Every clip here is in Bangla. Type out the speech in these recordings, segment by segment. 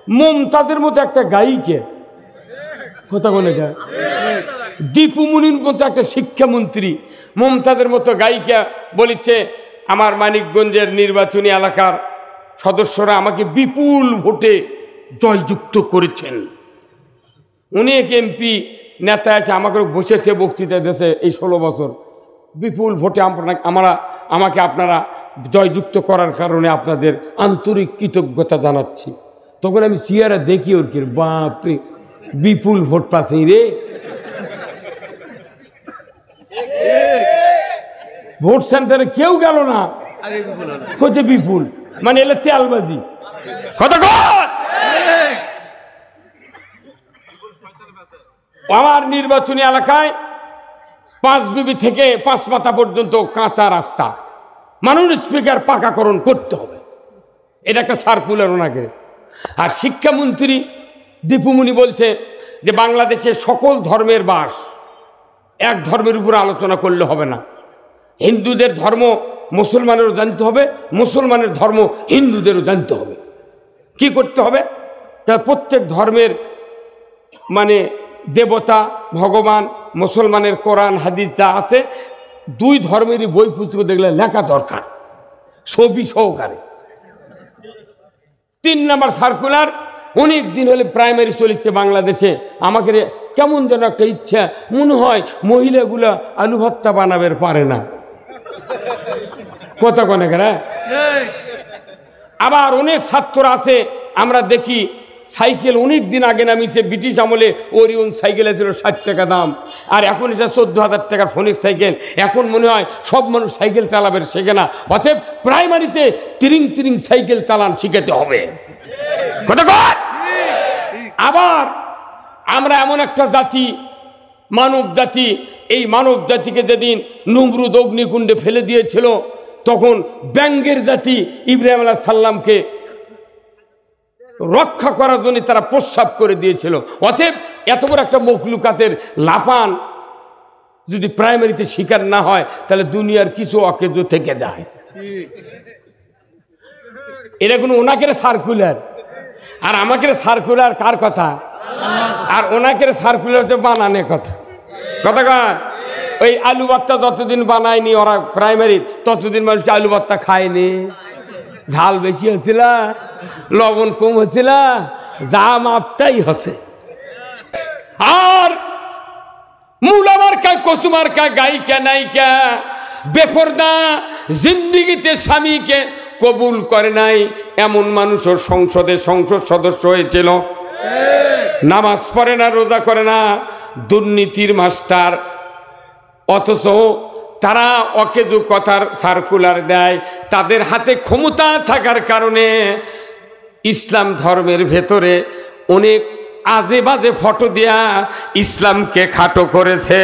মমতাজের মতো একটা গায়িকা, কথা বলে যায়, দীপু মুনির মতো একটা শিক্ষামন্ত্রী, মমতাজের মতো গায়িকা বলিচ্ছে আমার মানিকগঞ্জের নির্বাচনী এলাকার সদস্যরা আমাকে বিপুল ভোটে জয়যুক্ত করেছেন। অনেক এমপি নেতা আছে আমাকে বসেছে বক্তৃতা দেশে এই 16 বছর, বিপুল ভোটে আমাকে আপনারা জয়যুক্ত করার কারণে আপনাদের আন্তরিক কৃতজ্ঞতা জানাচ্ছি। তখন আমি চেয়ারে দেখি ওর কি বাপরে, বিপুল ভোট পাচ্ছি রে, ভোট সেন্টারে কেউ গেল না, হচ্ছে বিপুল, মানে এলে তেলবাজি। কথা কর, আমার নির্বাচনী এলাকায় 5 বিবি থেকে 5 মাথা পর্যন্ত কাঁচা রাস্তা মাননীয় স্পিকার পাকাকরণ করতে হবে, এটা একটা সার্কুলার ওনাকে। আর শিক্ষামন্ত্রী দীপুমণি বলছে যে বাংলাদেশে সকল ধর্মের বাস, এক ধর্মের উপর আলোচনা করলে হবে না, হিন্দুদের ধর্ম মুসলমানেরও জানতে হবে, মুসলমানের ধর্ম হিন্দুদেরও জানতে হবে। কি করতে হবে? প্রত্যেক ধর্মের মানে দেবতা ভগবান, মুসলমানের কোরআন হাদিস যা আছে 2 ধর্মেরই বই পুস্তক দেখলে লেখা দরকার ছবি সহকারে। 3 নম্বর সার্কুলার, অনেক দিন হলে প্রাইমারি চলিচ্ছে বাংলাদেশে, আমাকে কেমন যেন একটা ইচ্ছা, মনে হয় মহিলাগুলা আলু ভর্তা বানাবে পারে না, কথা কনে করে। আবার অনেক ছাত্র আছে আমরা দেখি সাইকেল অনেক দিন আগে নামিয়েছে, ব্রিটিশ আমলে ওরিয়ন সাইকেল ছিল 60 টাকা দাম, আর এখন এসে 14,000 টাকার ফোনিক সাইকেল। এখন মনে হয় সব মানুষ সাইকেল চালাবে শেখে না, অতএব প্রাইমারিতে তিরিং সাইকেল চালান শিখাতে হবে, কথা কর। আবার আমরা এমন একটা জাতি, মানব জাতি, এই মানব জাতিকে যেদিন নমরুদ অগ্নিকুণ্ডে ফেলে দিয়েছিল তখন ব্যঙ্গের জাতি ইব্রাহিম আলাইহিস সালামকে রক্ষা করার জন্য তারা প্রস্রাব করে দিয়েছিল। অতএব এত বড় একটা মখলুকাতের লাফান যদি প্রাইমারিতে শিকার না হয় তাহলে দুনিয়ার কিছু অকেজো থেকে যায়। এটা কোনো ওনাকে সার্কুলার, আর আমাকে সার্কুলার কার কথা, আর ওনাকে সার্কুলার হচ্ছে বানানে কথা, কথা কার। ওই আলু ভর্তা যতদিন বানায়নি ওরা প্রাইমারি, ততদিন মানুষকে আলু ভর্তা খায়নি। ঝাল বেশি হচ্ছিল, লবণ কম হচ্ছিল, দাম আপটাই হচ্ছে। আর মুলামার কা কসুমার কা গায়িকা নায়িকা বেপরদা জিন্দিগিতে স্বামীকে কবুল করে নাই এমন মানুষও সংসদ সদস্য হয়েছিল। নামাজ পড়ে না, রোজা করে না, দুর্নীতির মাস্টার, অথচ তারা অকেজু কথার সার্কুলার দেয়। তাদের হাতে ক্ষমতা থাকার কারণে ইসলাম ধর্মের ভেতরে অনেক আজে বাজে ফটো দেয়া ইসলামকে খাটো করেছে।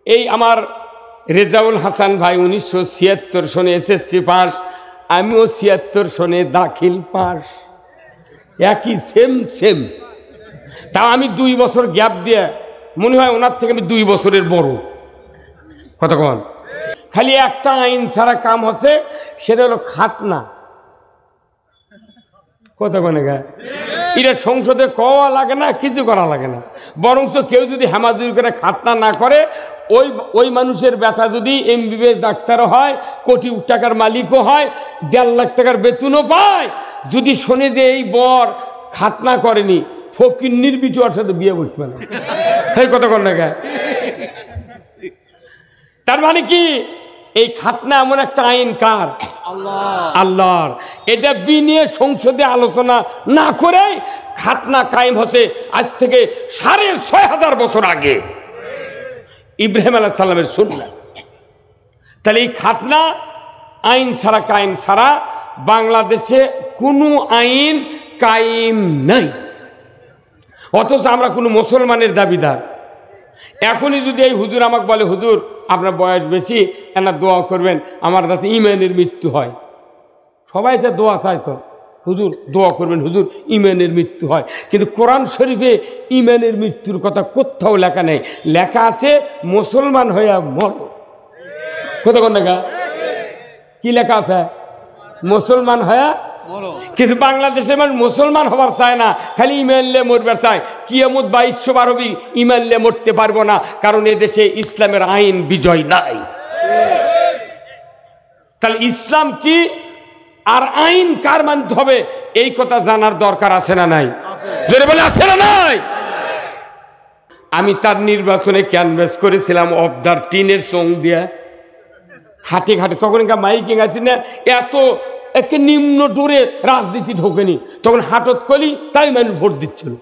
এই আমার রেজাউল হাসান ভাই 1976 সনে এসএসসি পাস, আমিও 76 সনে দাখিল পাস, একই সেম। তাও আমি 2 বছর গ্যাপ দিয়ে মনে হয় ওনার থেকে আমি 2 বছরের বড়, কতক্ষণ। খালি একটা আইন ছাড়া কাম হচ্ছে, সেটা হলো খাতনা, কতক্ষণে গা এটা সংসদে কওয়া লাগে না, কিছু করা লাগে না। বরঞ্চ কেউ যদি হেমাজুরি করে খাতনা না করে, ওই মানুষের ব্যথা যদি এমবিবিএস ডাক্তারও হয়, কোটি টাকার মালিকও হয়, 1.5 লাখ টাকার বেতনও পায়, যদি শোনে যে এই বর খাতনা করেনি, ফকির নির্বিচার সাথে বিয়ে বসবে না, এই কতক্ষণ দেখা। তার মানে কি এই খাতনা এমন একটা আইন কার? আল্লাহর। এটা বিনিয়ে সংসদে আলোচনা না করে খাতনা কায়েম হচ্ছে আজ থেকে 6500 বছর আগে, ইব্রাহিম আলাইহিস সালামের সুন্নাহ। তাহলে এই খাতনা আইন ছাড়া কায়েম ছাড়া বাংলাদেশে কোনো আইন কায়েম নাই। অথচ আমরা কোনো মুসলমানের দাবিদার। এখনই যদি এই হুজুর আমাকে বলে, হুজুর আপনার বয়স বেশি, এনার দোয়া করবেন আমার যাতে ইমানের মৃত্যু হয়, সবাই সে দোয়া চায় তো, হুজুর দোয়া করবেন হুজুর ইমানের মৃত্যু হয়। কিন্তু কোরআন শরীফে ইমানের মৃত্যুর কথা কোথাও লেখা নেই, লেখা আছে মুসলমান হইয়া মর। কতক্ষণ লেখা কি লেখা আছে? মুসলমান হইয়া কিন্তু বাংলাদেশের মানুষ মুসলমান হবার চায় না, খালি ইমানলে মরবার চায়। কিয়ামত 2212 ইমানলে মরতে পারবো না, কারণ এদেশে ইসলামের আইন বিজয় নাই। তাহলে ইসলাম কি আর আইন কার মানতে হবে এই কথা জানার দরকার আছে না নাই? জোরে বলে আছে না নাই? আমি তার নির্বাচনে ক্যানভাস করেছিলাম অবদার টিনের সং দিয়া হাঁটে ঘাটে, তখন মাইকিং আছে না, এত একে নিম্ন ডোরে রাজনীতি ঢোকেনি, তখন হাটত কলি তাই মানুষ ভোট দিচ্ছিল।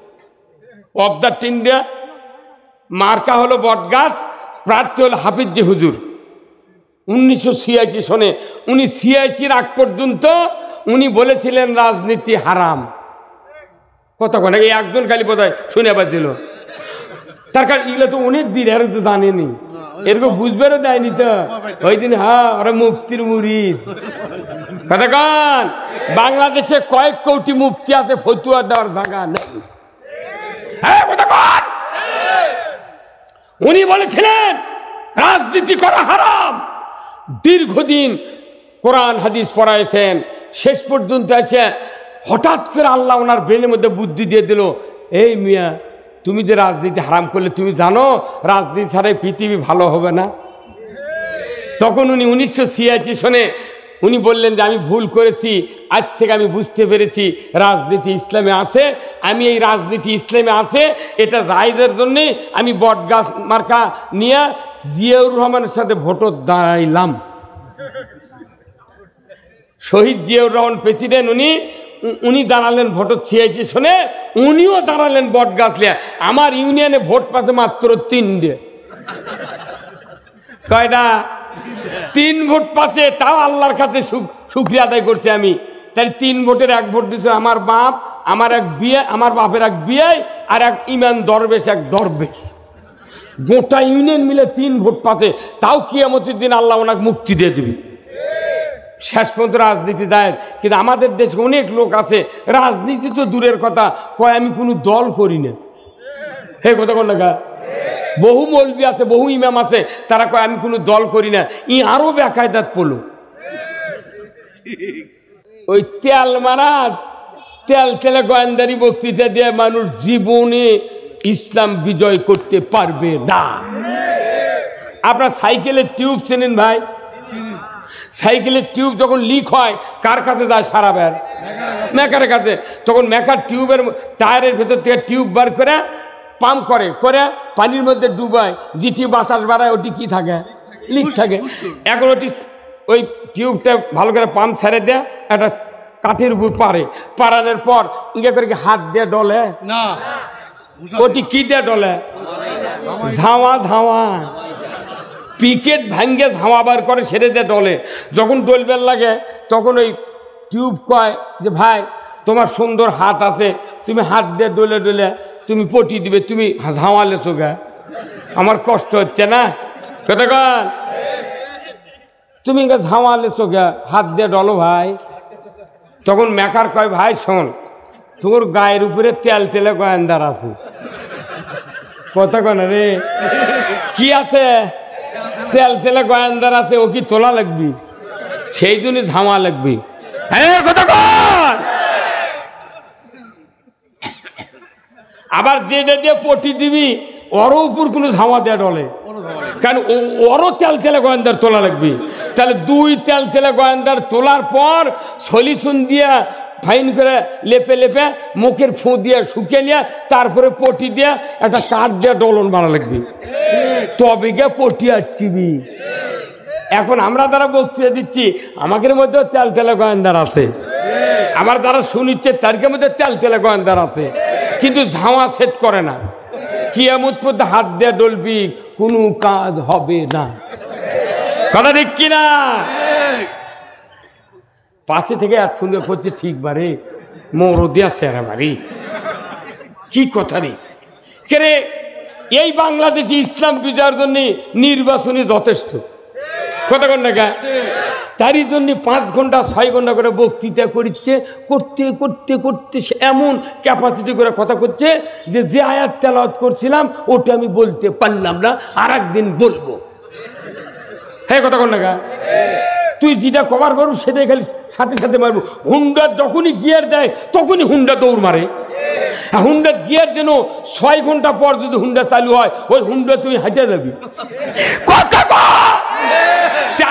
অবদার টিন দিয়া মার্কা হলো বটগাছ, প্রার্থী হলো হাফিজ হুজুর। 1986 সনে, উনি 86 আগ পর্যন্ত উনি বলেছিলেন রাজনীতি হারাম। কতক্ষণ এই একজন খালি বোধ হয় শুনে পাচ্ছিল, তার কারণ এগুলো তো অনেক দিন এর তো জানেনি, এরকম বুঝবারও দেয়নি তো ওই দিন। হ্যাঁ, ওরা মুফতির মুরিদ। কতক্ষণ বাংলাদেশে কয়েক কোটি মুফতি আছে, ফতুয়া দেওয়ার জায়গা নেই। হ্যাঁ, কতক্ষণ উনি বলেছিলেন রাজনীতি করা হারাম। দীর্ঘদিন কোরআন হাদিস পড়াইছেন, শেষ পর্যন্ত এসে হঠাৎ করে আল্লাহ ওনার ব্রেনের মধ্যে বুদ্ধি দিয়ে দিল, এই মিয়া তুমি যে রাজনীতি হারাম করলে তুমি জানো রাজনীতি ছাড়াই পৃথিবী ভালো হবে না। তখন উনি 1986 সনে উনি বললেন যে আমি ভুল করেছি, আজ থেকে আমি বুঝতে পেরেছি রাজনীতি ইসলামে আছে, আমি এই রাজনীতি ইসলামে আছে এটা জায়েজের জন্যে আমি বটগাছ মার্কা নিয়ে জিয়াউর রহমানের সাথে ভোটত দাঁড়াইলাম। শহীদ জিয়াউর রহমান প্রেসিডেন্ট, উনি দাঁড়ালেন ভোটত 86 সনে, উনিও দাঁড়ালেন বটগাছ লিয়া। আমার ইউনিয়নে ভোট পাচ্ছে মাত্র 3টে। কয়টা? 3 ভোট পাচ্ছে, তাও আল্লাহর কাছে শুকরিয়া আদায় করছি আমি। তাই 3 ভোটের 1 ভোট দিচ্ছে আমার বাপ, আমার এক বিয়ে, আমার বাপের এক বিয়ে, আর এক ইমান দরবেশ, এক দরবেশ। গোটা ইউনিয়ন মিলে 3 ভোট পাচ্ছে, তাও কিয়ামতের দিন আল্লাহ ওনাকে মুক্তি দিয়ে দিবি। শেষ পর্যন্ত রাজনীতি যায়, কিন্তু আমাদের দেশে অনেক লোক আছে রাজনীতি তো দূরের কথা, কয় আমি কোনো দল করি না। হে কথা কোন না, বহু মৌলবি আছে, বহু ইমাম আছে, তারা কয় আমি কোনো দল করি না। ই আরো বেকায়দাত পড়লো, ওই তেল মারা তেলে গোয়েন্দারি বক্তৃতা দিয়ে মানুষ জীবনে ইসলাম বিজয় করতে পারবে না। আপনার সাইকেলের টিউব চেনেন ভাই? সাইকেলের টিউব যখন লিক হয় কার কাছে যায়? সারা বের মেকারের কাছে। তখন মেকার টিউবের টায়ারের ভেতর থেকে টিউব বার করে পাম্প করে পানির মধ্যে ডুবায়, যেটি বাতাস বাড়ায় ওটি কি থাকে? লিক থাকে। এখন ওই টিউবটা ভালো করে পাম্প ছেড়ে দেয়, একটা কাঠের উপর পাড়ানোর পর ইয়ে করে হাত দিয়ে ডলে না, ওটি কি দিয়ে ডলে? ধাওয়া পিকেট ভাঙ্গে ধাওয়া বার করে সেরে দিয়ে ডলে। যখন ডলবের লাগে তখন ওই টিউব কয় যে ভাই তোমার সুন্দর হাত আছে, তুমি হাত দিয়ে ডলে তুমি পটি দিবে, তুমি ঝাওয়ালে চোখে, আমার কষ্ট হচ্ছে না। কতক্ষণ তুমি ঝাওয়ালে চোখে হাত দিয়ে ডলো ভাই। তখন মেকার কয় ভাই শোন, তোর গায়ের উপরে তেলে গোয়েন্দার আছে। কতক্ষণ রে কি আছে? তেলে গোয়েন্দার আছে, ও কি তোলা লাগবি? সেই জন্য ধামা লাগবি। হ্যাঁ কতক্ষণ আবার যেটা দিয়ে পটি দিবি ওরও উপর কোনো ধামা দেয়া ডলে, কারণ ওরও তেলে গোয়েন্দার তোলা লাগবে। তাহলে 2 তেলে গোয়েন্দার তোলার পর সলিউশন দিয়া ফাইন করে লেপে মুখের ফু দিয়ে শুকে নিয়ে তারপরে পটি দিয়ে একটা কাঠ দিয়ে ডলন মারা লাগবে, তবে গিয়ে পটি আটকিবি। এখন আমরা যারা বক্তৃতা দিচ্ছি আমাদের মধ্যে তেলে গোয়েন্দার আছে, আমার যারা শুনিচ্ছে তার মধ্যে তেলে গোয়েন্দার আছে, কিন্তু ঝাওয়া সেট করে না। কিয়ামত পর্যন্ত হাত দিয়ে ডলবি, কোনো কাজ হবে না। কথা ঠিক কিনা? পাশে থেকে আর শুনে করছে ঠিক বারে মৌরদিয়া সেরা বাড়ি কি কথা রে কে? এই বাংলাদেশে ইসলাম বিজয়ের জন্য নির্বাচনী যথেষ্ট। কথা কন না গা? তারই জন্য 5 ঘন্টা 6 ঘন্টা করে বক্তৃতা করতে সে এমন ক্যাপাসিটি করে কথা করছে যে আয়াত তেলাওয়াত করছিলাম ওটা আমি বলতে পারলাম না, আর একদিন বলবো। হ্যাঁ কথা কন না গা? তুই যেটা কভার করবো সেটাই খালি সাথে সাথে মারবো। হুন্ডা যখনই গিয়ার দেয় তখনই হুন্ডা দৌড় মারে। হুন্ডা গিয়ার যেন 6 ঘন্টা পর যদি হুন্ডা চালু হয় ওই হুন্ডা তুই হাঁটে যাবি। কথা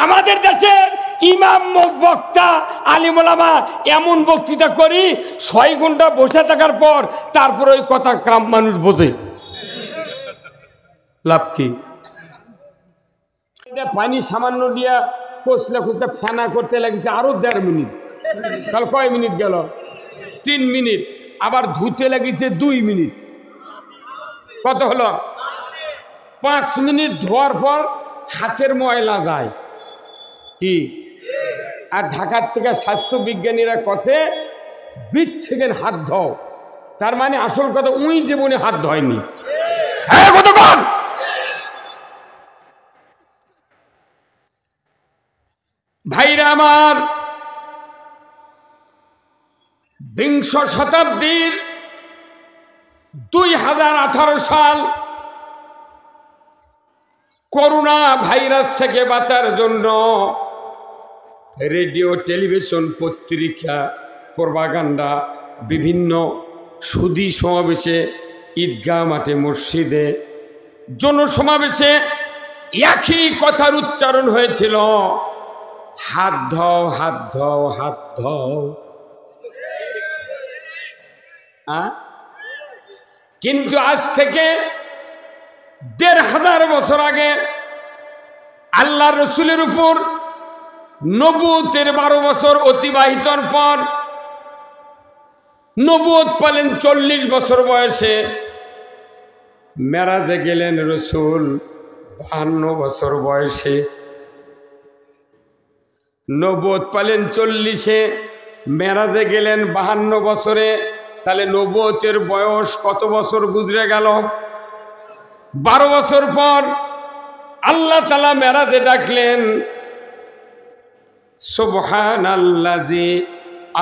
আমাদের দেশের ইমাম বক্তা আলিম ওলামা এমন বক্তৃতা করি 6 ঘন্টা বসে থাকার পর তারপর ওই কথা কাম মানুষ বোঝে। লাভ কি? পানি সামান্য দিয়া কষলে কষলে ফেনা করতে লাগছে আরো 1.5 মিনিট। তাহলে কয় মিনিট গেল? 3 মিনিট। আবার ধুতে লাগিছে 2 মিনিট। কত হলো? 5 মিনিট ধোয়ার পর হাতের ময়লা যায় কি? আর ঢাকার থেকে স্বাস্থ্য বিজ্ঞানীরা কষে 20 সেকেন্ড হাত ধোও। তার মানে আসল কথা উই জীবনে হাত ধোয়নি। হ্যাঁ কতক্ষণ? ভাইরা আমার, 20 শতাব্দীর 2018 সাল করোনা ভাইরাস থেকে বাঁচার জন্য রেডিও, টেলিভিশন, পত্রিকা, প্রপাগান্ডা, বিভিন্ন সুধী সমাবেশে, ঈদগাহ মাঠে, মসজিদে, জনসমাবেশে একই কথার উচ্চারণ হয়েছিল, হাত ধোও, হাত ধোও, হাত ধোও। কিন্তু আজ থেকে 1500 বছর আগে আল্লাহ রসুলের উপর নবুয়তের 12 বছর অতিবাহিতর পর নবুয়ত পেলেন 40 বছর বয়সে। মেরাজে গেলেন রসুল 52 বছর বয়সে। নবুয়ত পেলেন 40-এ, মেরাজে গেলেন 52 বছরে। তাহলে নবুয়তের বয়স কত বছর গুজরে গেল? 12 বছর পর আল্লাহ তাআলা মেরাজে ডাকলেন, সুবহানাল্লাযী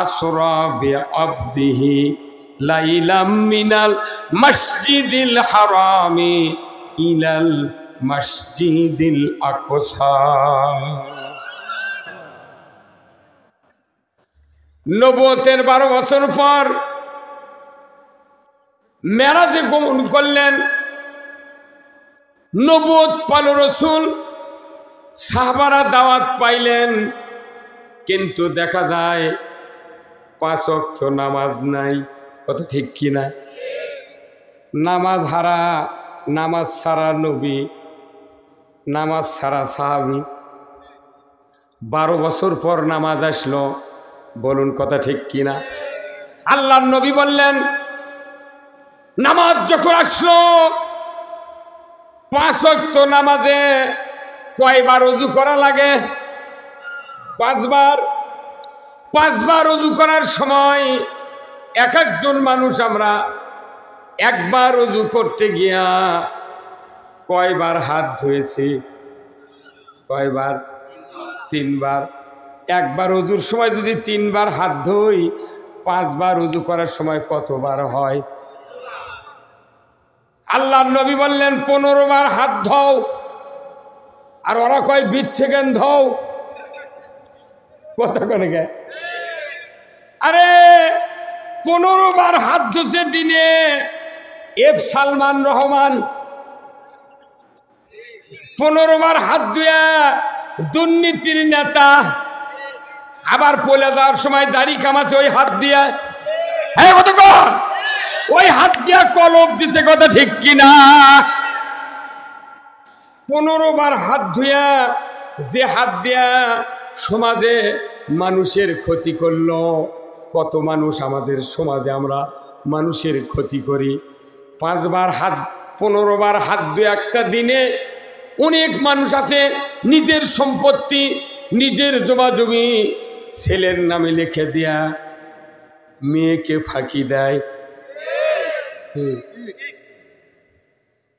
আসরা বিআবদিহি লাইলাম মিনাল মসজিদিল হারামি ইলাল মসজিদিল আকসা। নবুয়তের 12 বছর পর মেরাজে গমন করলেন। নবুয়ত পাল রসুল, সাহাবারা দাওয়াত পাইলেন, কিন্তু দেখা যায় 5 ওয়াক্ত নামাজ নাই। কথা ঠিক কিনা? নামাজ হারা, নামাজ ছাড়া নবী, নামাজ ছাড়া সাহাবী। 12 বছর পর নামাজ আসলো। বলুন কথা ঠিক কিনা? আল্লাহর নবী বললেন, নামাজ যখন আসলো 5 ওয়াক্ত নামাজে কয়বার ওযু করা লাগে? 5 বার। 5 বার ওযু করার সময় এক একজন মানুষ আমরা একবার ওযু করতে গিয়া কয়বার হাত ধুয়েছি? কয়বার? 3 বার। একবার ওযুর সময় যদি 3 বার হাত ধুই, 5 বার ওযু করার সময় কতবার হয়? আল্লাহর নবী বললেন 15 বার হাত ধোও। আর ওরা কয় 20 সেকেন্ড ধোও। কথা করে গে? আরে 15 বার হাত ধুছে দিনে সালমান রহমান। 15 বার হাত ধুয়া দুর্নীতির নেতা। আবার পলে যাওয়ার সময় দাড়ি কামাচ্ছে ওই হাত দিয়া। হ্যাঁ কতক্ষণ? ওই হাত দিয়া কলব দিছে। কথা ঠিক কিনা? 15 বার হাত ধুয়া যে হাত দিয়া সমাজে মানুষের ক্ষতি করলো। কত মানুষ আমাদের সমাজে আমরা মানুষের ক্ষতি করি। 5 বার হাত, 15 বার হাত ধুয়ে একটা দিনে অনেক মানুষ আছে নিজের সম্পত্তি, নিজের জমি ছেলের নামে লিখে দেয়া মেয়েকে ফাঁকি দেয়।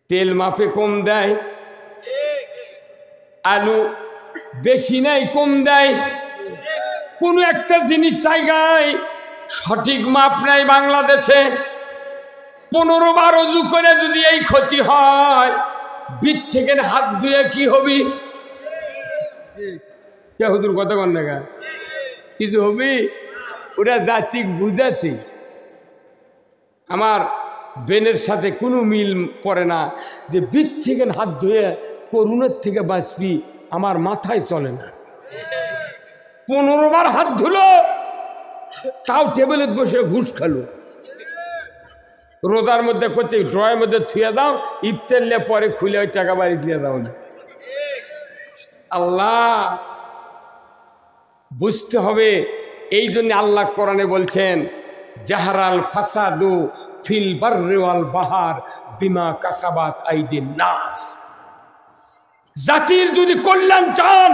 তেল মাপে কম দেয়, আলু বেশি নাই কম দেয়। কোন একটা জিনিস জায়গায় সঠিক মাপ নাই বাংলাদেশে। 15 বার ওযু করে যদি এই ক্ষতি হয়, 20 সেকেন্ড হাত ধুয়ে কি হবি? কে হুজুর কত ঘন্টা কিছু হবে ওরা যা ঠিক বুঝাছি আমার বেনের সাথে কোনো মিল পড়ে না যে বিচ্ছিকেন হাত ধুয়ে করুণের থেকে বাঁচবি আমার মাথায় চলে না 15 বার হাত ধুলো তাও টেবিলে বসে ঘুষ খালো রোজার মধ্যে করছে ড্রয়ের মধ্যে থুয়ে দাও ইফতারলে পরে খুলে ওই টাকা বাড়ি দিয়ে দাও না আল্লাহ বুঝতে হবে এই জন্য আল্লাহ কোরআনে বলছেন জাহরাল ফাসাদু ফিল বাররি ওয়াল বাহার বিমা কাসাবাত আইদিন নাস জাতির যদি কল্যাণ চান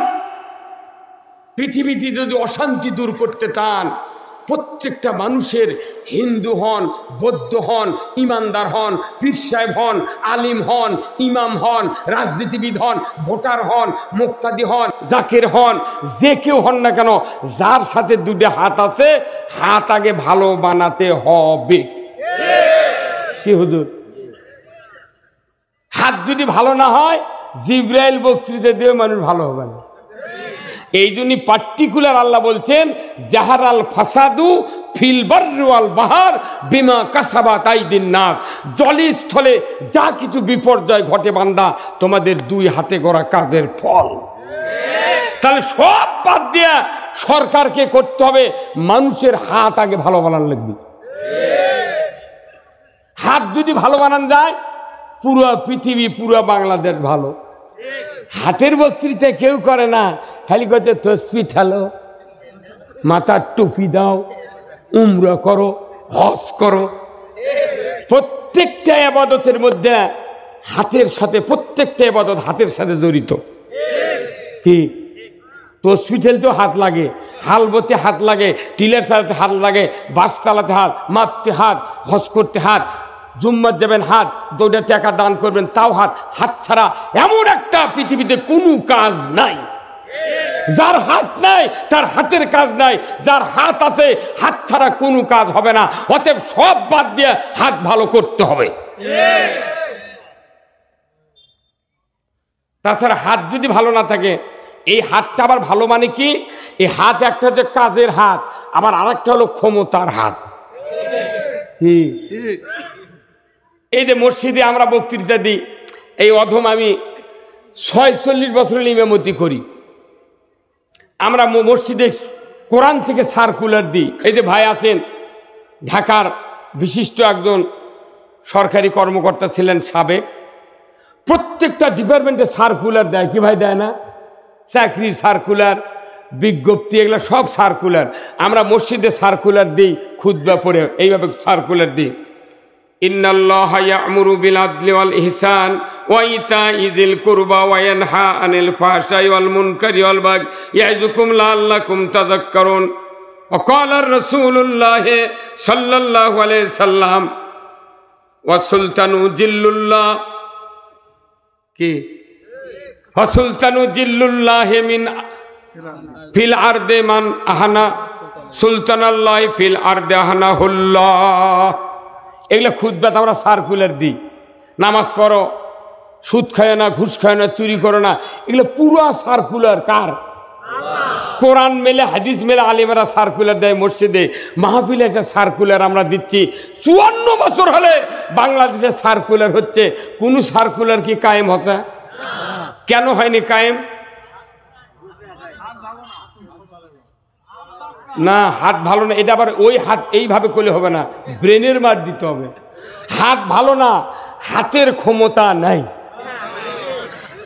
পৃথিবীতে যদি অশান্তি দূর করতে চান প্রত্যেকটা মানুষের হিন্দু হন বৌদ্ধ হন ইমানদার হন পীর সাহেব হন আলিম হন ইমাম হন রাজনীতিবিদ হন ভোটার হন মুক্তাদি হন জাকির হন যে কেউ হন না কেন যার সাথে দুটো হাত আছে হাত আগে ভালো বানাতে হবে কি হুজুর হাত যদি ভালো না হয় জিব্রাইল বক্তৃতা দিয়ে মানুষ ভালো হবে না এই জন্য পার্টিকুলার আল্লাহ বলছেন জাহারাল ফাসাদু ফিল বাররি ওয়াল বাহার বিমা কাসাবাত আইদিন নাস জলস্থলে যা কিছু বিপর্যয় ঘটে বান্দা তোমাদের দুই হাতে গড়া কাজের ফল তাহলে সব বাদ দিয়া সরকারকে করতে হবে মানুষের হাত আগে ভালো বানান লাগবে হাত যদি ভালো বানান যায় পুরো পৃথিবী পুরো বাংলাদেশ ভালো হাতের বক্তৃতা কেউ করে না খালি করতে তসবি ঠালো মাথার টুপি দাও উমরা করো হজ করো প্রত্যেকটা ইবাদতের মধ্যে হাতের সাথে প্রত্যেকটা ইবাদত হাতের সাথে জড়িত কি তসবি ঠেলতেও হাত লাগে হালবতে হাত লাগে টিলের চালাতে হাত লাগে বাস চালাতে হাত মাপতে হাত হজ করতে হাত জুম্মার যাবেন হাত দুটো টাকা দান করবেন তাও হাত হাত ছাড়া এমন একটা পৃথিবীতে কোনো কাজ নাই যার হাত নাই তার হাতের কাজ নাই যার হাত আছে হাত ছাড়া কোনো কাজ হবে না অতএব সব বাদ দিয়ে হাত ভালো করতে হবে তাছাড়া হাত যদি ভালো না থাকে এই হাতটা আবার ভালো মানে কি এই হাত একটা হচ্ছে কাজের হাত আবার আরেকটা হলো ক্ষমতার হাত এই যে মসজিদে আমরা বক্তৃতা দিই এই অধম আমি 46 বছরের ইমামতি করি আমরা মসজিদে কোরআন থেকে সার্কুলার দিই এই যে ভাই আছেন ঢাকার বিশিষ্ট একজন সরকারি কর্মকর্তা ছিলেন সাবেক প্রত্যেকটা ডিপার্টমেন্টে সার্কুলার দেয় কি ভাই দেয় না চাকরির সার্কুলার বিজ্ঞপ্তি এগুলো সব সার্কুলার আমরা মসজিদে সার্কুলার দিই খুতবা পড়ে এইভাবে সার্কুলার দিই ইন্নাল্লাহা ইয়া'মুরু বিল আদলি ওয়াল ইহসান ওয়া ইতা'i যিল কুরবা ওয়া ইয়ানহা আনিল ফাহশাই ওয়াল মুনকারি ওয়াল বাগই ইয়া'যুকুম লাআল্লাকুম তাযাক্কারুন ওয়া ক্বালা রাসূলুল্লাহ সাল্লাল্লাহু আলাইহি সাল্লাম ওয়া সুলতানু জিল্লুল্লাহ কি ওয়া সুলতানু জিল্লুল্লাহ মিন ফিল আরদে মান আহানা সুলতানাল্লাহ ফিল আরদে আহানাহুল্লাহ এগুলো খুতবা আমরা সার্কুলার দিই নামাজ পড়ো সুদ খায় না ঘুষ খায় না চুরি করো না এগুলো পুরো সার্কুলার কার কোরআন মেলে হাদিস মেলে আলেমেরা সার্কুলার দেয় মসজিদে মাহফিলে একটা সার্কুলার আমরা দিচ্ছি 54 বছর হলে বাংলাদেশে সার্কুলার হচ্ছে কোনো সার্কুলার কি কায়েম হতে কেন হয়নি কায়েম না হাত ভালো না এটা আবার ওই হাত এইভাবে করলে হবে না ব্রেনের মার দিতে হবে হাত ভালো না হাতের ক্ষমতা নাই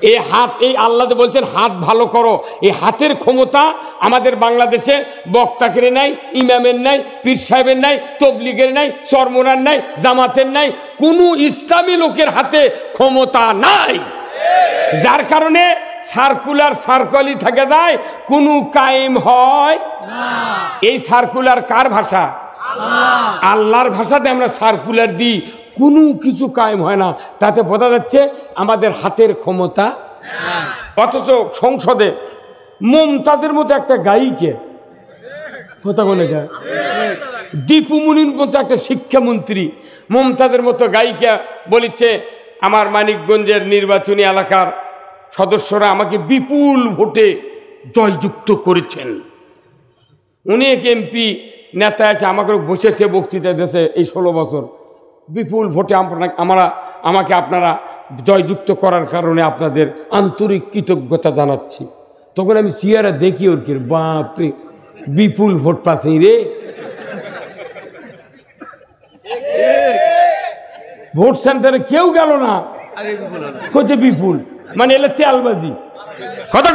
এই হাত এই আল্লাহ বলছেন হাত ভালো করো এই হাতের ক্ষমতা আমাদের বাংলাদেশে বক্তাকের নাই ইমামের নাই পীর সাহেবের নাই তবলিগের নাই চরমোনার নাই জামাতের নাই কোনো ইসলামী লোকের হাতে ক্ষমতা নাই যার কারণে সার্কুলার সার্কলই থেকে যায় কোনো কায়েম হয় না এই সার্কুলার কার ভাষা আল্লাহর ভাষাতে আমরা সার্কুলার দিই কোনো কিছু কায়েম হয় না তাতে বোঝা যাচ্ছে আমাদের হাতের ক্ষমতা অথচ সংসদে মমতাজের মতো একটা গায়িকে কথা বলে যায় দীপু মুনির মতো একটা শিক্ষামন্ত্রী মমতাজের মতো গায়িকা বলেছে আমার মানিকগঞ্জের নির্বাচনী এলাকার সদস্যরা আমাকে বিপুল ভোটে জয়যুক্ত করেছেন। অনেক এমপি নেতা আছে আমাকে বসেছে বক্তৃতা দেশে এই 16 বছর বিপুল ভোটে আমাকে আপনারা জয়যুক্ত করার কারণে আপনাদের আন্তরিক কৃতজ্ঞতা জানাচ্ছি। তখন আমি চেয়ারে দেখি ওর কি বাপরে বিপুল ভোট পাচ্ছি রে, ভোট সেন্টারে কেউ গেল না, কোথায় বিপুল মানে এলে তেলবাজি কথা।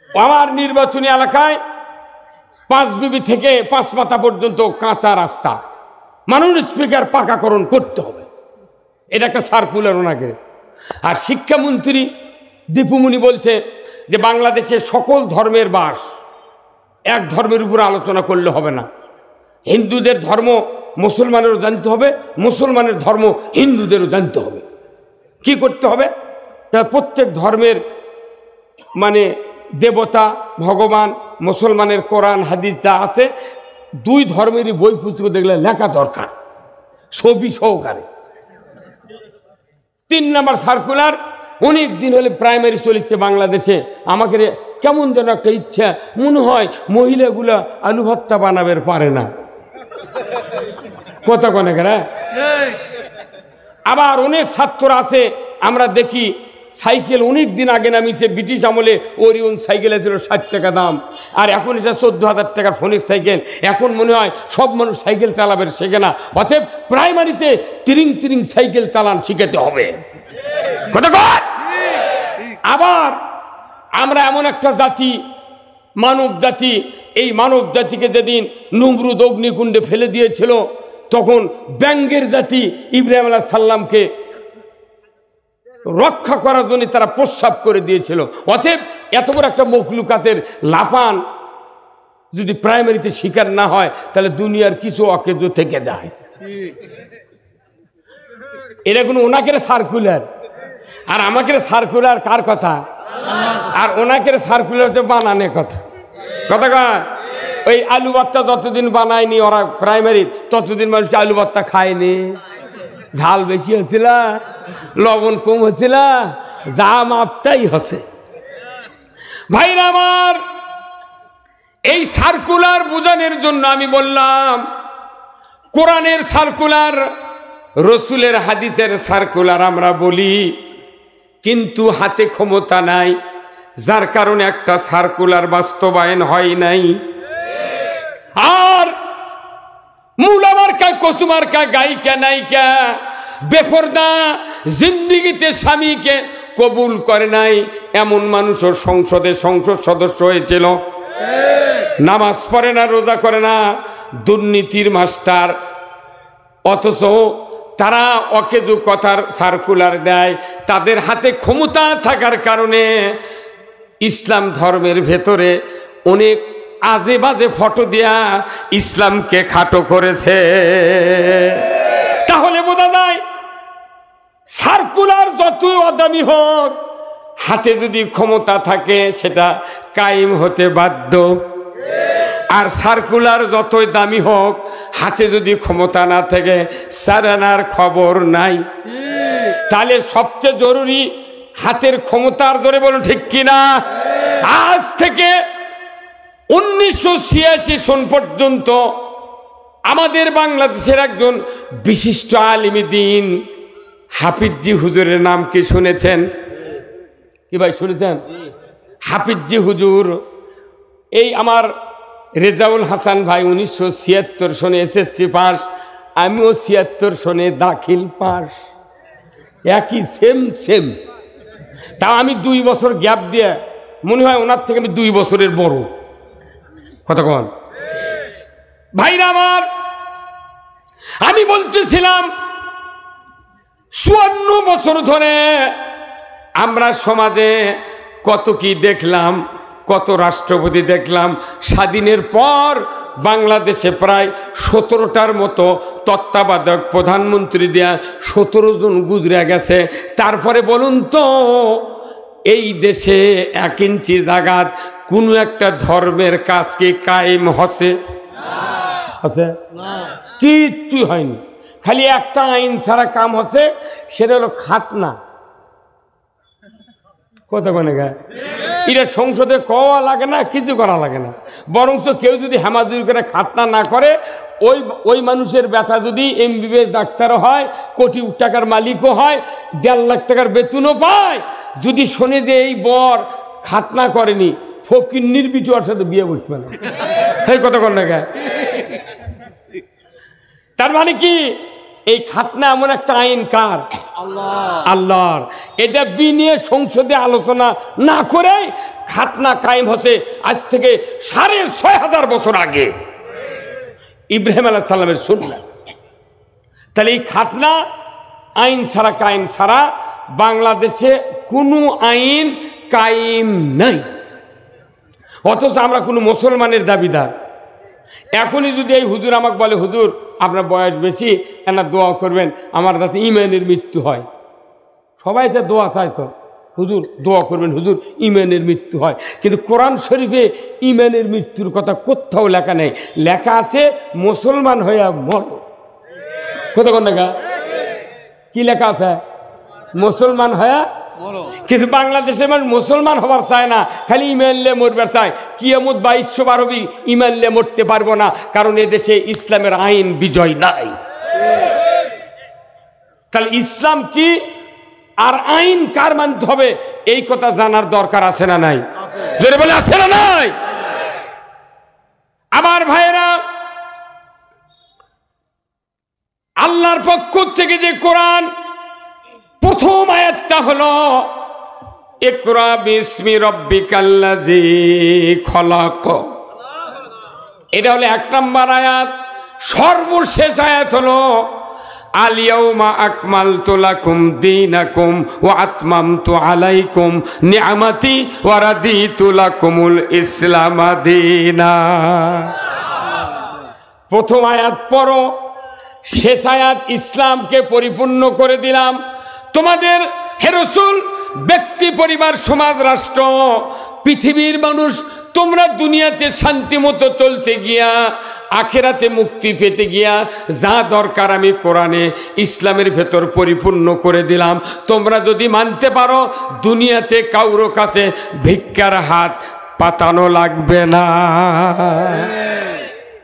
আমার নির্বাচনী এলাকায় 5 বিবি থেকে 5 মাথা পর্যন্ত কাঁচা রাস্তা মাননীয় স্পিকার পাকাকরণ করতে হবে, এটা একটা সার্কুলার ওনাকে। আর শিক্ষামন্ত্রী দীপুমণি বলছে যে বাংলাদেশে সকল ধর্মের বাস, এক ধর্মের উপর আলোচনা করলে হবে না, হিন্দুদের ধর্ম মুসলমানেরও জানতে হবে, মুসলমানের ধর্ম হিন্দুদেরও জানতে হবে। কি করতে হবে? প্রত্যেক ধর্মের মানে দেবতা ভগবান, মুসলমানের কোরআন হাদিস যা আছে 2 ধর্মেরই বই পুস্তক দেখলে লেখা দরকার ছবি সহকারে। 3 নম্বর সার্কুলার, অনেক দিন হলে প্রাইমারি চলেছে বাংলাদেশে, আমাকে কেমন যেন একটা ইচ্ছা মনে হয় মহিলাগুলা আলু ভর্তা বানাবে পারে না, কথা কনে করে। আবার অনেক ছাত্র আছে আমরা দেখি সাইকেল অনেক দিন আগে নামিয়েছে, ব্রিটিশ আমলে ওরিয়ন সাইকেল ছিল 60 টাকা দাম, আর এখন এটা 14,000 টাকার ফোনিক সাইকেল। এখন মনে হয় সব মানুষ সাইকেল চালাবে শেখে না, অতএব প্রাইমারিতে তিরিং সাইকেল চালান শিখাতে হবে। আবার আমরা এমন একটা জাতি, মানব জাতি, এই মানব জাতিকে যেদিন নমরুদ অগ্নিকুণ্ডে ফেলে দিয়েছিল তখন ব্যাঙ্গের জাতি ইব্রাহিম আলাইহিস সালামকে রক্ষা করার জন্য তারা প্রস্রাব করে দিয়েছিল। অতএব এত বড় একটা মখলুকাতের লাফান যদি প্রাইমারিতে শিকার না হয় তাহলে দুনিয়ার কিছু অকেজ থেকে যায়। এটা কোনো ওনাকে সার্কুলার, আর আমাকে সার্কুলার কার কথা, আর ওনাকে সার্কুলার বানানে কথা। কথা কয় ওই আলু ভর্তা যতদিন বানায়নি ওরা প্রাইমারি, ততদিন মানুষকে আলু ভর্তা খায়নি। ঝাল বেশি হচ্ছিল, লবণ কম হচ্ছিল, দাম আপটাই হচ্ছে। ভাইরা আমার, এই সার্কুলার বোঝানোর জন্য আমি বললাম কোরআনের সার্কুলার, রসুলের হাদিসের সার্কুলার আমরা বলি, কিন্তু হাতে ক্ষমতা নাই, যার কারণে একটা সার্কুলার বাস্তবায়ন হয় নাই। আর মুলামার্কায় কসুমার্কায় গায়িকা নায়িকা বেপরদা জিন্দিগিতে স্বামীকে কবুল করে নাই এমন মানুষও সংসদ সদস্য হয়েছিল। নামাজ পড়ে না, রোজা করে না, দুর্নীতির মাস্টার, অথচ তারা অকেজু কথার সার্কুলার দেয়। তাদের হাতে ক্ষমতা থাকার কারণে ইসলাম ধর্মের ভেতরে অনেক আজে বাজে ফটো দিয়া ইসলামকে খাটো করেছে। তাহলে বোঝা যায় সার্কুলার যতই অদামি হোক, হাতে যদি ক্ষমতা থাকে সেটা কায়েম হতে বাধ্য। আর সার্কুলার যতই দামি হোক, হাতে যদি ক্ষমতা না থাকে সারানার খবর নাই। তাহলে সবচেয়ে জরুরি হাতের ক্ষমতার ধরে বলুন ঠিক কিনা। আজ থেকে 1986 সন পর্যন্ত আমাদের বাংলাদেশের একজন বিশিষ্ট আলিমে দ্বীন হাফিজি হুজুরের নাম কি শুনেছেন? কি ভাই শুনেছেন? হাফিজি হুজুর, এই আমার রেজাউল হাসান ভাই 1976 সনে এসএসসি পাস, আমিও 76 সনে দাখিল পাস, একই সেম। তাও আমি 2 বছর গ্যাপ দিয়ে, মনে হয় ওনার থেকে আমি 2 বছরের বড়। কতক্ষণ ভাইরা আমার, আমি বলতেছিলাম 54 বছর ধরে আমরা সমাজে কত কি দেখলাম, কত রাষ্ট্রপতি দেখলাম। স্বাধীনের পর বাংলাদেশে প্রায় 17টার মতো তত্ত্বাবধায়ক প্রধানমন্ত্রী দেয়া 17 জন গুজরে গেছে। তারপরে বলুন তো, এই দেশে 1 ইঞ্চি জায়গাত কোনো একটা ধর্মের কাজ কি কায়েম হচ্ছে? কিচ্ছু হয়নি। খালি একটা আইন ছাড়া কাম হচ্ছে, সেটা হলো খাতনা। কত কোনে গা এটা সংসদে কওয়া লাগে না, কিছু করা লাগে না। বরঞ্চ কেউ যদি হামাজুরি করে খাতনা না করে, ওই মানুষের ব্যথা যদি MBBS ডাক্তারও হয়, কোটি টাকার মালিকও হয়, 1.5 লাখ টাকার বেতনও পায়, যদি শোনে যে এই বর খাতনা করেনি, ফকির নির্বিচার সাথে বিয়ে বসবে না। এই কত কোনে গা। তার মানে কি, এই খাতনা এমন একটা আইন কার? আল্লাহর। এটা বিনিয়ে সংসদে আলোচনা না করে খাতনা কায়েম হচ্ছে আজ থেকে 6500 বছর আগে, ইব্রাহিম আলাইহিস সালামের সুন্নাত। তাহলে এই খাতনা আইন ছাড়া কায়েম ছাড়া বাংলাদেশে কোনো আইন কায়েম নাই। অথচ আমরা কোনো মুসলমানের দাবিদার। এখনই যদি এই হুজুর আমাকে বলে, হুজুর আপনার বয়স বেশি, এনার দোয়া করবেন আমার যাতে ইমানের মৃত্যু হয়, সবাই সে দোয়া চায় তো, হুজুর দোয়া করবেন, হুজুর ইমানের মৃত্যু হয়। কিন্তু কোরআন শরীফে ইমানের মৃত্যুর কথা কোথাও লেখা নেই। লেখা আছে মুসলমান হইয়া মর। কতক্ষণ লেখা? কি লেখা আছে? মুসলমান হইয়া। কিন্তু বাংলাদেশের মানুষ মুসলমান হবার চায় না, খালি ইমান নিয়ে মরবার চায়। কিয়ামত 2200 বার ইমান নিয়ে মরতে পারবো না, কারণ এদেশে ইসলামের আইন বিজয় নাই। তাহলে ইসলাম কি আর আইন কার মানতে হবে, এই কথা জানার দরকার আছে না নাই? জোরে বলে আছে না নাই? আমার ভাইয়েরা, আল্লাহর পক্ষ থেকে যে কোরআন প্রথম আয়াতটা হলো ইকরা বিসমি রাব্বিকাল্লাযী খলাক, এটা হলো 1 নম্বর আয়াত। সর্বশেষ আয়াত হলো আল ইয়াউমা আকমালতু লাকুম দীনাকুম ওয়া আতমামতু আলাইকুম নি'মাতি ওয়া রাদিতু লাকুমুল ইসলাম দীনা। প্রথম আয়াত পড়ো, শেষ আয়াত ইসলামকে পরিপূর্ণ করে দিলাম তোমাদের হে রাসূল, ব্যক্তি, পরিবার, সমাজ, রাষ্ট্র, পৃথিবীর মানুষ, তোমরা দুনিয়াতে শান্তি মতো চলতে গিয়া, আখেরাতে মুক্তি পেতে গিয়া যা দরকার আমি কোরআনে ইসলামের ভেতর পরিপূর্ণ করে দিলাম। তোমরা যদি মানতে পারো, দুনিয়াতে কারো কাছে ভিক্ষার হাত পাতানো লাগবে না।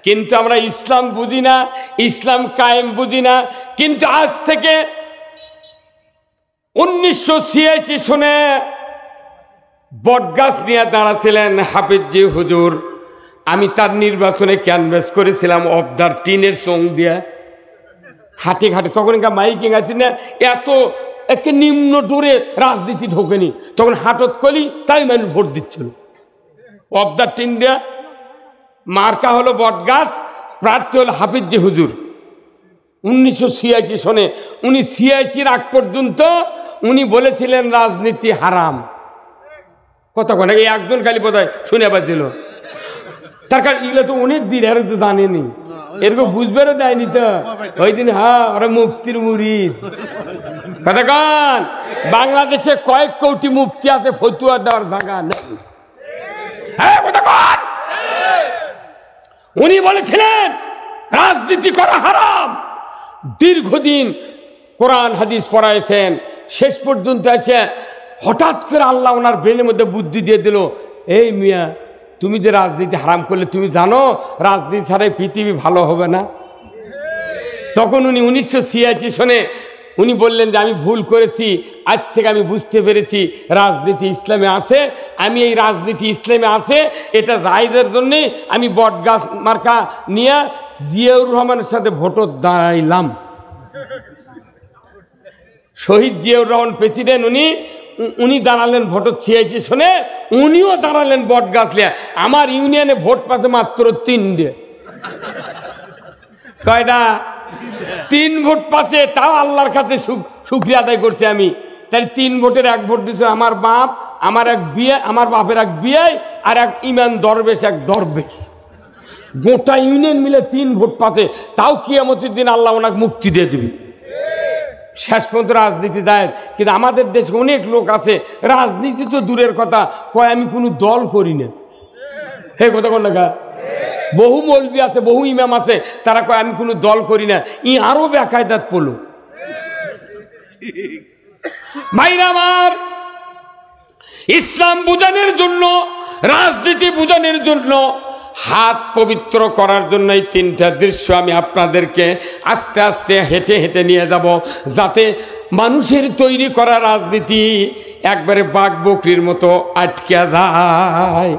কিন্তু আমরা ইসলাম বুঝি না, ইসলাম কায়েম বুঝি না। কিন্তু আজ থেকে 1986 সনে বটগাছ নিয়ে দাঁড়াছিলেন হাফিজি হুজুর। আমি তার নির্বাচনে ক্যানভাস করেছিলাম অবদার টিনের সং দিয়া, হাটে ঘাটে। তখন মাইকিং আছে না, এত একে নিম্ন ডোরে রাজনীতি ঢোকেনি, তখন হাটত কলি তাই মানুষ ভোট দিচ্ছিল। অবদার টিন দিয়া, মার্কা হলো বটগাছ, প্রার্থী হলো হাফিজি হুজুর। 1986 সনে, উনি 86 আগ পর্যন্ত উনি বলেছিলেন রাজনীতি হারাম। কতক্ষণ এই একজন খালি বোধ হয় শুনে পাচ্ছিল, তার কারণ এগুলো তো অনেক দিন, এর তো জানেনি, এরকম বুঝবারও দেয়নি তো। ওই দিন হ্যাঁ ওরা মুফতির মুরিদ। কতক্ষণ বাংলাদেশে কয়েক কোটি মুফতি আছে, ফতুয়া দেওয়ার জায়গা নেই। হ্যাঁ কতক্ষণ উনি বলেছিলেন রাজনীতি করা হারাম। দীর্ঘদিন কোরআন হাদিস পড়াইছেন, শেষ পর্যন্ত এসে হঠাৎ করে আল্লাহ ওনার ব্রেনের মধ্যে বুদ্ধি দিয়ে দিল, এই মিয়া তুমি যে রাজনীতি হারাম করলে, তুমি জানো রাজনীতি ছাড়াই পৃথিবী ভালো হবে না। তখন উনি 1986 সনে উনি বললেন যে আমি ভুল করেছি, আজ থেকে আমি বুঝতে পেরেছি রাজনীতি ইসলামে আছে, আমি এই রাজনীতি ইসলামে আছে এটা জায়েজের জন্যে আমি বটগাছ মার্কা নিয়ে জিয়াউর রহমানের সাথে ভোটও দাঁড়াইলাম। শহীদ জিয়াউর রহমান প্রেসিডেন্ট, উনি দাঁড়ালেন ভোটত 86 সনে, উনিও দাঁড়ালেন বটগাছ লিয়া। আমার ইউনিয়নে ভোট পাচ্ছে মাত্র 3টে। কয়টা? 3 ভোট পাচ্ছে, তাও আল্লাহর কাছে শুকরিয়া আদায় করছি আমি। তাই 3 ভোটের 1 ভোট দিচ্ছে আমার বাপ, আমার এক বিয়ে, আমার বাপের এক বিয়ে, আর এক ইমান দরবেশ, এক দরবেশ। গোটা ইউনিয়ন মিলে 3 ভোট পাচ্ছে, তাও কিয়ামতের দিন আল্লাহ ওনাকে মুক্তি দিয়ে দিবি। শেষ পর্যন্ত রাজনীতি যায়। কিন্তু আমাদের দেশে অনেক লোক আছে, রাজনীতি তো দূরের কথা, কয় আমি কোনো দল করি না। হে কথা কোন না, বহু মৌলবি আছে, বহু ইমাম আছে, তারা কয় আমি কোনো দল করি না। ই আরো বেকায়দাত পড়লো। ভাইরা আমার, ইসলাম বোঝানোর জন্য, রাজনীতি বোঝানোর জন্য, হাত পবিত্র করার জন্য এই তিনটা দৃশ্য আমি আপনাদেরকে আস্তে আস্তে হেঁটে হেঁটে নিয়ে যাব, যাতে মানুষের তৈরি করা রাজনীতি একবারে বাঘ বকরির মতো আটকে যায়।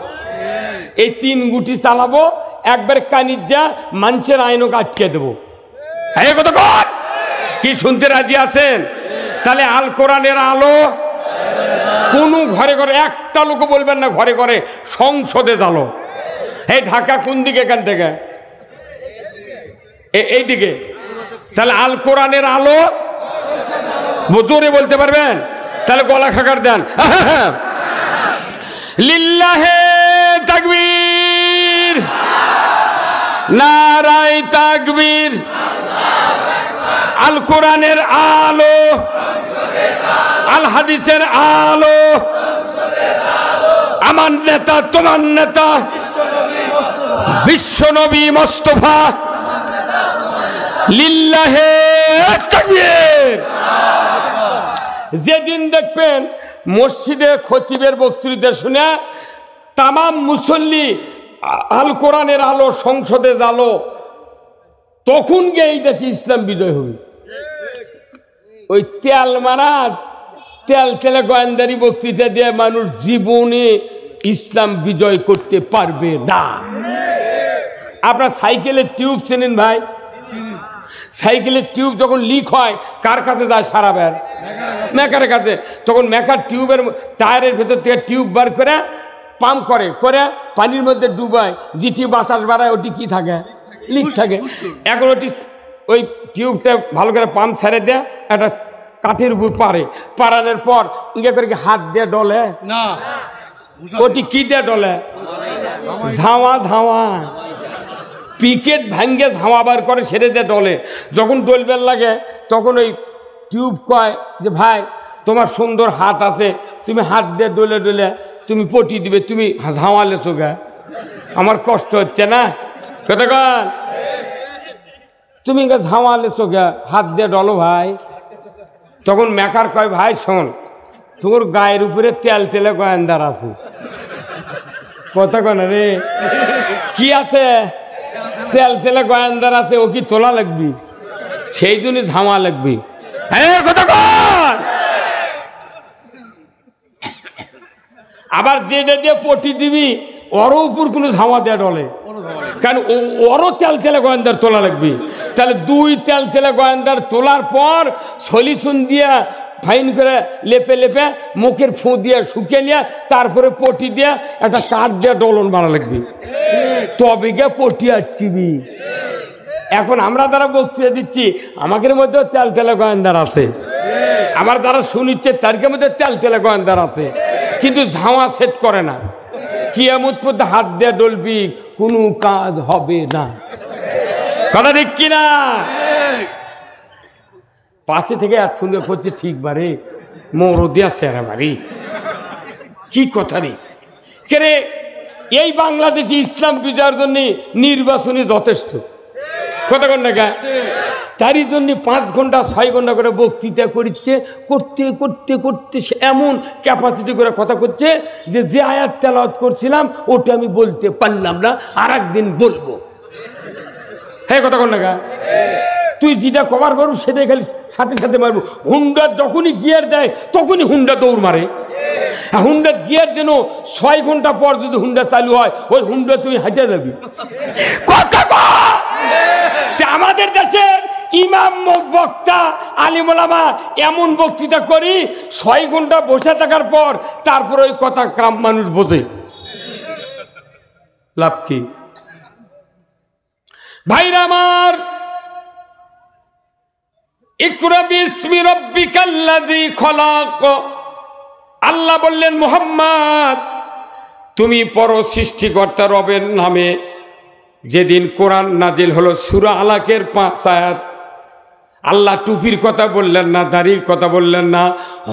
এই তিন গুটি চালাবো, একবারে কানির যা মানুষের আইনকে আটকে দেবো। এই কথা কর, কি শুনতে রাজি আছেন? তাহলে আল কোরআনের আলো কোন ঘরে ঘরে, একটা লোক বলবেন না ঘরে ঘরে, সংসদে জ্বালো। এই ঢাকা কোন দিকে? এখান থেকে এই দিকে। তাহলে আল কোরআনের আলো জোরে বলতে পারবেন? তাহলে গলা খাকার দেন। লিল্লাহে তাকবীর, নারায়ে তাকবীর। আল কোরআনের আলো, আল হাদিসের আলো, আমার নেতা তোমার নেতা বিশ্বনবী মুস্তাফা, লিল্লাহে তাকবীর। যেদিন দেখবেন মসজিদে খতিবের বক্তৃতা শুনে তামাম মুসল্লি আল কোরআনের আলো সংসদে জ্বালো, তখন গিয়ে এই দেশে ইসলাম বিজয় হবে। ওই তেল মারা তেলে গোয়েন্দারি বক্তৃতা দিয়ে মানুষ জীবনে ইসলাম বিজয় করতে পারবে না। আপনার সাইকেলের টিউব চেনেন ভাই? সাইকেলের টিউব যখন লিক হয় কার কাছে যায়? সারা বের মেকারের কাছে। তখন মেকার টিউবের টায়ারের ভেতর থেকে টিউব বার করে পাম্প করে করে পানির মধ্যে ডুবায়, যেটি বাতাস বাড়ায় ওটি কি থাকে? লিক থাকে। এখন ওটি ওই টিউবটা ভালো করে পাম্প ছেড়ে দেয়, একটা কাঠের উপর পাড়ানোর পর ইঙ্গে করে হাত দিয়ে ডলে না, ওটি কি দিয়ে ডলে? ধাওয়া ধাওয়া পিকেট ভাঙ্গে ধাওয়া বার করে সেরে দিয়ে ডলে। যখন ডলবের লাগে তখন ওই টিউব কয় যে ভাই তোমার সুন্দর হাত আছে, তুমি হাত দিয়ে ডলে ডলে তুমি পটি দিবে, তুমি ঝামালে চোখে, আমার কষ্ট হচ্ছে না? কতক্ষণ তুমি ঝামালে চোখে হাত দিয়ে ডলো ভাই। তখন মেকার কয় ভাই শোন, তোর গায়ের উপরে তেল তেলে গোয়েন্দার আছে। কতক্ষণ রে কি আছে? তেল তেলে গোয়েন্দার আছে, ও কি তোলা লাগবি? সেই জন্য ধামা লাগবি। কতক্ষণ আবার যেটা দিয়ে পটি দিবি ওর উপর কোনো ধামা দেয়া ডলে, কারণ ওরও তেল তেলে গোয়েন্দার তোলা লাগবে। তাহলে দুই তেল তেলে গোয়েন্দার তোলার পর সলিউশন দিয়া ফাইন করে লেপে লেপে মুখের ফু দিয়ে শুকিয়ে নিয়ে তারপরে পটি দিয়ে একটা কাঠ দিয়ে ডলন বানা লাগবে, তবে গিয়ে পটি আটকিবি। এখন আমরা যারা বক্তৃতা দিচ্ছি আমাদের মধ্যেও তেল তেলে গোয়েন্দার আছে, আমার যারা শুনিচ্ছে তার মধ্যে তেল তেলে গোয়েন্দার আছে, কিন্তু ঝামা সেট করে না। কিয়ামত পর্যন্ত হাত দিয়ে ডলবি, কোনো কাজ হবে না। কথা ঠিক কিনা? পাশে থেকে এতক্ষণ করছে ঠিক বারে মরদি আছে আর বাড়ি কি কথা রে কে? এই বাংলাদেশে ইসলাম বিজয়ের জন্য নির্বাচনী যথেষ্ট। কথা কন না? তারই জন্য 5 ঘন্টা 6 ঘন্টা করে বক্তৃতা করছে, করতে করতে করতে সে এমন ক্যাপাসিটি করে কথা করছে যে আয়াত তেলাওয়াত করছিলাম ওটা আমি বলতে পারলাম না, আর একদিন বলবো। হ্যাঁ কথা কন না? তুই যেটা কভার করবো সেটাই খালি সাথে সাথে মারবো। হুন্ডা যখনই গিয়ার দেয় তখনই হুন্ডা দৌড় মারে। হুন্ডা গিয়ার যেন 6 ঘন্টা পর যদি হুন্ডা চালু হয় ওই হুন্ডা তুই হাঁটে যাবি। কথা আমাদের দেশের ইমাম বক্তা আলিম ওলামা এমন বক্তৃতা করি 6 ঘন্টা বসে থাকার পর তারপরে ওই কথা কাম মানুষ বোঝে। লাভ কি ভাইরা আমার? ইকরা বিসমি রাব্বিকাল্লাযী খলাক। আল্লাহ বললেন মুহাম্মদ তুমি পড়ো সৃষ্টিকর্তা রবের নামে। যেদিন কোরআন নাজিল হলো সূরা আলাকের 5 আয়াত। আল্লাহ টুপির কথা বললেন না, দাড়ির কথা বললেন না,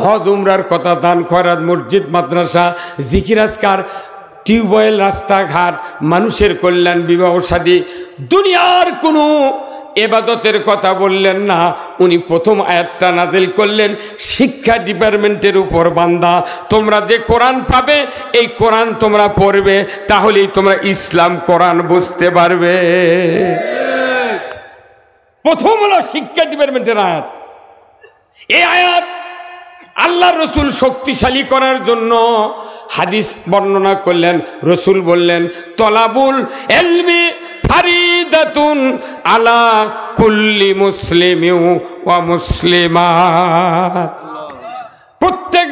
হজ উমরার কথা, দান খয়রাত, মসজিদ মাদ্রাসা, জিকির আজকার, টিউবওয়েল, রাস্তাঘাট, মানুষের কল্যাণ, বিবাহ শাদী, দুনিয়ার কোনো এবাদতের কথা বললেন না, উনি প্রথম আয়াতটা নাজিল করলেন শিক্ষা ডিপার্টমেন্টের উপর। বান্দা, তোমরা যে কোরআন পাবে এই কোরআন তোমরা পড়বে, তাহলেই তোমরা ইসলাম কোরআন বুঝতে পারবে। প্রথম হলো শিক্ষা ডিপার্টমেন্টের আয়াত। এই আয়াত আল্লাহ রসুল শক্তিশালী করার জন্য হাদিস বর্ণনা করলেন। রসুল বললেন, তলাবুল ইলমি ফারিদাতুন আলা কুল্লি মুসলিমিন ওয়া মুসলিমাত। প্রত্যেক